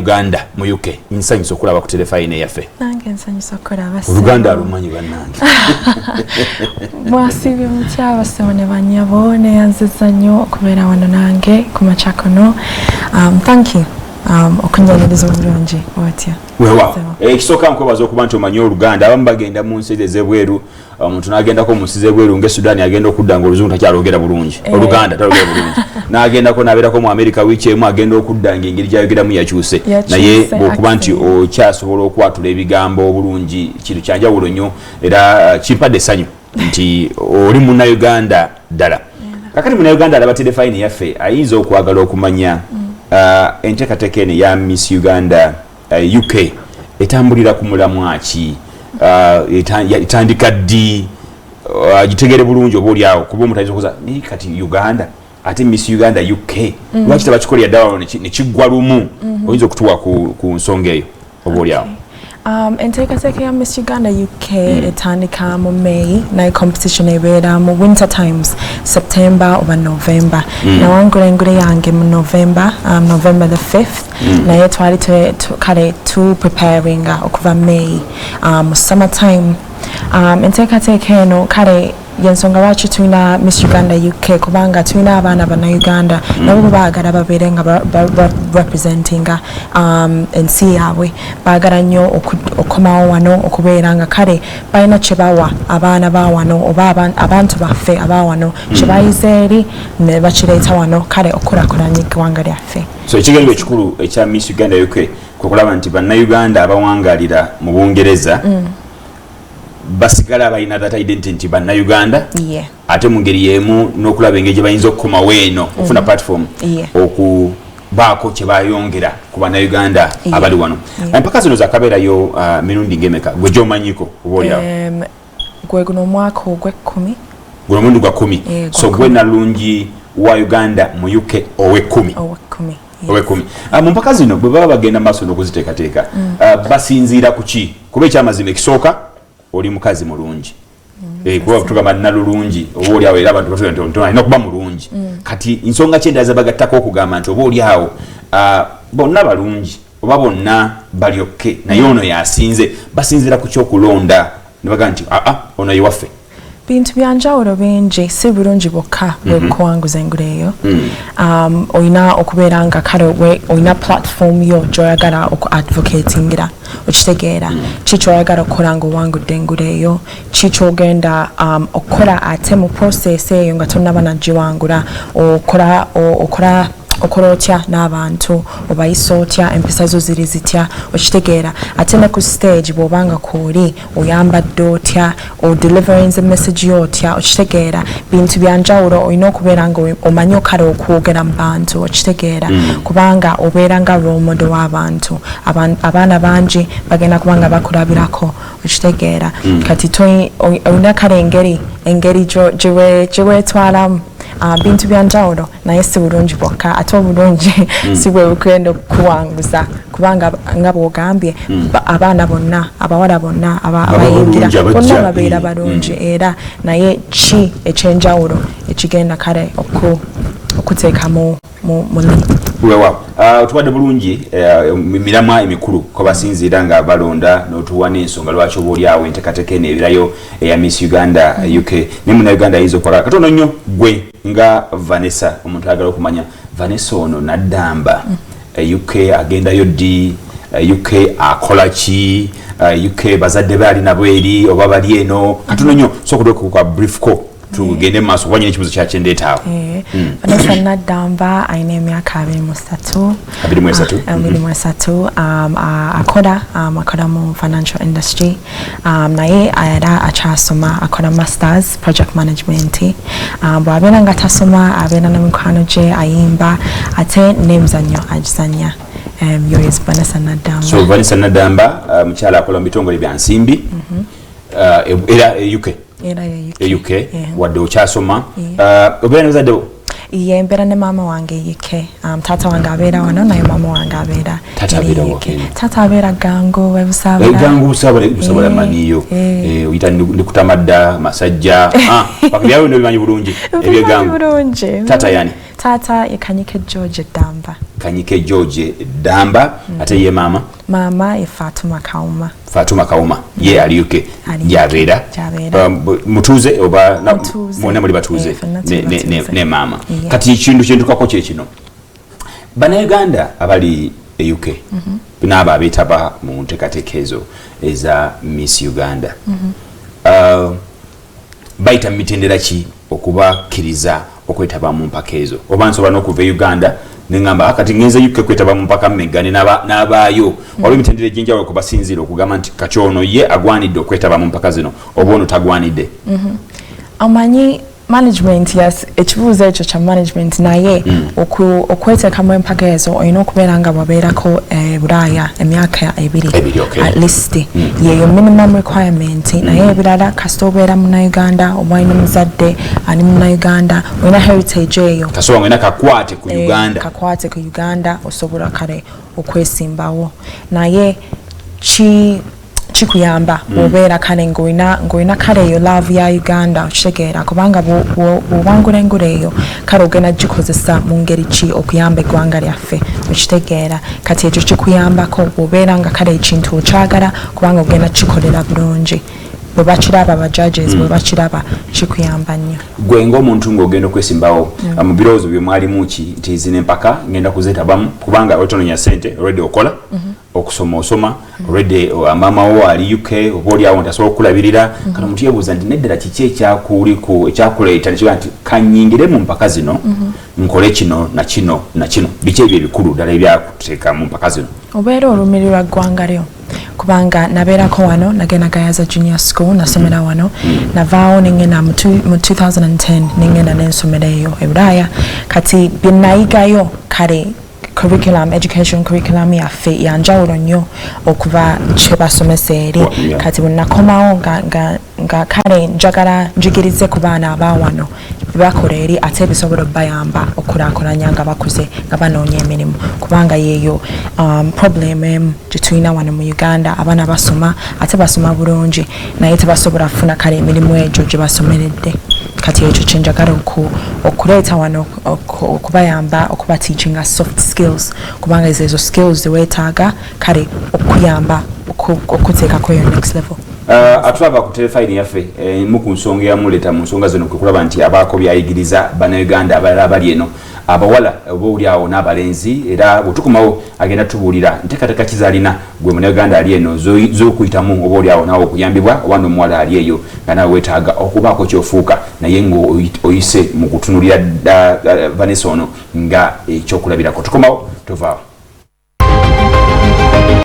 Uganda mu UK nsanyusa okulaba ku Terefayina yaffe. Nange nsanyusa okulaba. Uganda alumanyi bannange. Mwasibe mutya abasebo ne banyabo ne yanziza nnyo okubeera wano nange ku makya kuno. Thank you. Okunyanyiriza obulungi watya. Wewa. Ekisooka nkwebaza okuba nti omanyi Oluganda abamu bagenda mu nsi ez'ebweru omuntu n'agendako mu nsi ez'ebweru ng'e Sudan agenda okudda ng'oluzungu takyalogera bulungi. Oluganda talogera bulungi. N'agendako n'abeerako mu America wiiki emu agenda okudda ng'engeri gy'ayogeramu yakyuse. Naye bw'okuba nti okyasobola okwatula ebigambo obulungi kintu kya njawulo nnyo era kimpadde essanyu nti oli munnayuganda ddala. Kakati munnayuganda alaba Terefayina yaffe ayinza okwagala okumanya enteekateeka eno ya Miss Uganda UK etambulira ku mulamwa ki etandika ddi gitegere bulungi oba oliawo kuba omutayinza okuza naye kati Uganda ate Miss Uganda UK lwaki tebakikolera ddala ne kiggwa lumu oyinza okutuwa ku nsonga eyo oba oliawo. Enteekateeka ya Miss Uganda UK etandika mu May naye competition ebeera mu winter times September oba November. Nawangula engule yange mu November the 5th naye twali kale tu preparing okuva May mu summer time. Enteekateeka eno kale yensonga lwaki tulina Miss Uganda UK kubanga tulina abaana bannayuganda nabo baagala babeere nga representinga ensi yaabwe baagala nnyo okukomawo wano okubeera nga kale balina kye bawa abaana ba wano oba abantu baffe aba wano kye bayize eri ne bakireeta wano kale okulakulanya eggwanga lyaffe. So ekigendero ekikulu ekya Miss Uganda UK kwekulaba nti bannayuganda abawangalira mu Bungereza basigala balina that identity nti bannayuganda ate mu ngeri y'emu n'okulaba engeri gye bayinza okukomawo eno okufuna platform okubaako kye bayongera ku bannayuganda abali wano. Empaka zino zakabeerayo mirundi ng'emeka gwe gy'omanyiko oba oliawo? Gwe guno omwaka ogw'ekkumi. Guno omulundi gwa 10. So gwe Nnalulungi wa Uganda mu UK ow'ekkumi. Ow'ekkumi. Mu mpaka zino bwe baba bagenda maaso n'okuziteekateeka basinziira ku ki? Kuba ekyamazima ekisooka oli mukazi mulungi kuba tugamba Nnalulungi oba oliawo era abantu batugamba nti alina okuba mulungi kati nsonga kyendaaza bagattako okugamba nti oba oliawo bonna balungi oba bonna balyokke naye ono yasinze basinzira ku kyokulonda ne bagamba nti ono ye waffe. Bintu byanjawulo bingi si bulungi bwokka bwekuwanguza engule eyo. Oyina okubeera nga kale oyina platform yo gy'oyagala oku-advocatingira okitegeera ki ky'oyagala okukola ng'owangudde engule eyo ki ky'ogenda okukola ate mu process eyo nga tonnaba nagiwangula okola otya n'abantu obayisa otya empisa zo ziri zitya okitegeera ate ne ku stage bw'obanga kwoli oyambadde otya delivering the message yo otya okitegeera bintu byanjawulo olina okubeera nga omanyi okale okwogera mu bantu okitegeera kubanga obeera nga role model w'abantu abaana bangi bagenda kubanga bakulabirako okitegeera kati olina kale engeri gyeweetwalamu bintu byanjawulo naye si bulungi bwokka ate obulungi si bwe bugenda okuwanguza kubanga nga bw'ogambye abaana bonna abawala bonna abayingira bonna babeera balungi era naye ki ekyenjawulo ekigenda kale okuteeka mu tubadde bulungi miramwa emikulu ko basinziira nga balonda n'otuwa n'ensonga lwaki oba oliawo enteekateeka eno ebirayo eya Miss Uganda UK ne munnayuganda ayinza okwagala katono nnyo gwe nga Vanessa omuntu ayagala okumanya Vanessa ono naddamba UK agendayo ddi UK akola ki UK bazadde be ali nabo eri oba bali eno katono nnyo sokudoka brief ko tugende maaso kubanya ekibuzo kyakyendeetaawo. Vanessa naddamba ayina emyaka 23 akola mu financial industry naye era akyasoma akola masters project management bw'abeera nga tasoma abeera n'emikwano gye ayimba ate n'emizannyo agizannya. Yoyes Vanessa Naddamba. So Vanessa Naddamba mukyala akola mu bitongole bya nsimbi era UK. UK wadde okyasoma obeera n'abazadde bo? Ye mbeera ne maama wange UK taata wange abeera wano naye maama wange abeera taata abeera Gangu Busabala maniyo oyita ndikutamadda Masajja byawe ndo bimanyi bulungi ebyegangu taata yani? Taata ye Kanyike George Damba. Kanyike George Damba ate ye mama e Fatuma Kauma ye ali UK Javera mutuze oba mwone muli batuze ne mama kati kintu kyendukako kye kino bannayuganda abali e UK n'abo abetaba mu nteekateeka eza Miss Uganda bayita mitendera ki okubakkiriza okwetaba mu mpaka ezo oba nsobola n'okuva e Uganda nengamba akati ngenze UK kwetaba mu mpaka Megane n'abaayo waliwo emitendera egy'enjawulo kubasinziira okugamba nti kacyono ye agwanidde okwetaba mu mpaka zino oba ono tagwanidde amanyi management yes ekibuuzo ekyo kya management naye okweteekamu empaka ezo olina okubeera nga wabeerako Bulaaya emyaka 2 at least yeyo minimum requirement naye ebirala kasita obeera Munnayuganda oba olina muzadde ani Munnayuganda olina heritage eyo kasoba olina kakwate ku Uganda osobola kale okwesimbawo naye chikuyamba obeera kale ngoina kale eyo love ya Uganda okitegeera kubanga bw'obangula engula eyo kale ogenda gikozesa mu ngeri ki okuyamba eggwanga lyaffe okitegeera kati ekyo kikuyambako bw'obeera nga kale ekintu okyagala kubanga ogenda kikolera bulungi bwe bakiraba aba judges bwe bakiraba kikuyamba nnyo gwe ng'omuntu ng'ogenda okwesimbawo mu birowoozo bye mwalimu ki nti zino empaka ngenda kuzeetabamu kubanga otononya ssente already okola okusoma osoma already mama wo ali UK oba oli awo ntasobola okulabirira kano omuntu yeebuuza nti neddala kiki ekyakuleeta nekiga nti kanyingire mu mpaka zino nkole kino na kino biki ebyo ebikulu ddala ebyakuteeka mu mpaka zino obeera olumirirwa ggwanga lyo kubanga nabeerako wano nagenda Gayaza Junior School nasomera wano navaawo nengenda mu 2010 nengenda n'ensomero eyo e Bulaaya kati bye nayigayo kale education curriculum yaffe yanjawulo nnyo okuva kye basomesa eri kati bwe nakomawo nga kale njagala njigirize ku baana abawano bakola eri ate bisobola bayamba okulaakulanya nga bakuze nga banoonya emirimu kubanga yeeyo problem emu gyetulina wano mu Uganda abaana basoma ate basoma bulungi naye tebasobola kufuna kale emirimu egyo gye basomeredde kati ekyo kyenjagala okuleeta wano okubayamba okuba teachinga soft skills kubanga ezo skills zeweetaaga kale okuyamba okuteekako yo next level atulaba ku Terefayina yaffe mu ku nsonga yamuleeta mu nsonga zino kulaba nti abaako byayigiriza bannayuganda abalala abali eno abawala oba oli awo n'abalenzi era bwetukomawo agenda tubuulira nteekateeka kizaalina gwe Munnayuganda ali eno z'okuyitamu oba oli awo naawe okuyambibwa oba n'omuwala ali eyo nga naawe weetaaga okubaako kyofuuka naye ng'oyise mu kutunulira Vanessa ono nga ekyokulabirako tukomawo tovaawo